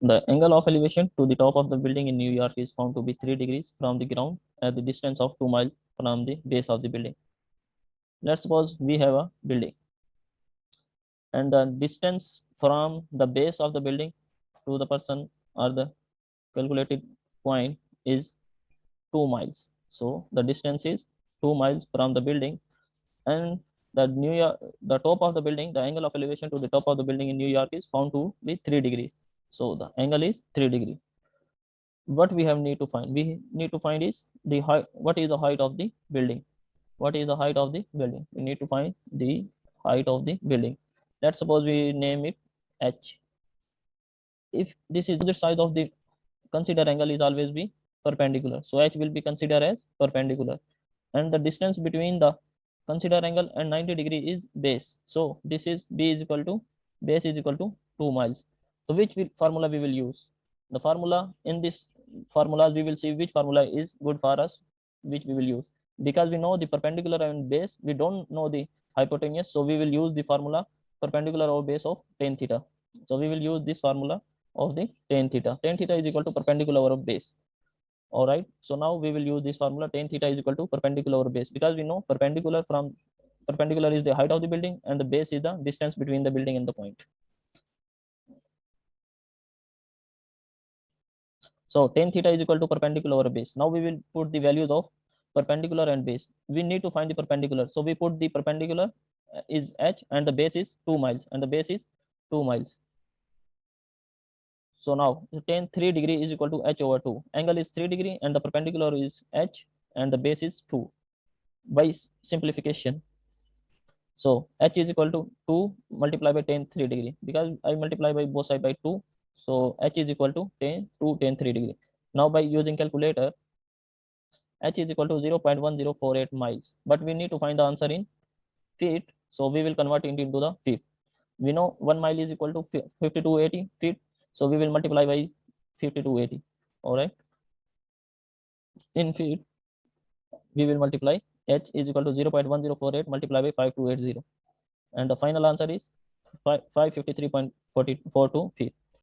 The angle of elevation to the top of the building in New York is found to be 3 degrees from the ground at the distance of 2 miles from the base of the building. Let's suppose we have a building and the distance from the base of the building to the person or the calculated point is 2 miles. So the distance is 2 miles from the building, and the top of the building, the angle of elevation to the top of the building in New York is found to be 3 degrees. So the angle is 3 degrees. What we have need to find? We need to find is the height. What is the height of the building? What is the height of the building? We need to find the height of the building. Let's suppose we name it h. If this is the side of the consider angle is always be perpendicular, so h will be considered as perpendicular, and the distance between the consider angle and 90 degree is base. So this is b is equal to base is equal to 2 miles. So which formula we will use? The formula in this formulas we will see which formula is good for us, which we will use, because we know the perpendicular and base, we don't know the hypotenuse. So we will use the formula perpendicular over base of tan theta. So we will use this formula of the tan theta. Tan theta is equal to perpendicular over base. All right. So now we will use this formula tan theta is equal to perpendicular over base, because we know perpendicular is the height of the building and the base is the distance between the building and the point. So tan theta is equal to perpendicular over base. Now we will put the values of perpendicular and base. We need to find the perpendicular. So we put the perpendicular is h and the base is 2 miles and the base is 2 miles. So now tan 3 degree is equal to h over 2. Angle is 3 degree and the perpendicular is h and the base is 2. By simplification, so h is equal to 2 multiplied by tan 3 degree, because I multiply by both side by 2. So h is equal to tan 3 degree. Now by using calculator, h is equal to 0.1048 miles, but we need to find the answer in feet. So we will convert it into the feet. We know 1 mile is equal to 5280 feet. So we will multiply by 5280. All right. In feet, we will multiply h is equal to 0.1048 multiplied by 5280. And the final answer is 553.42 feet.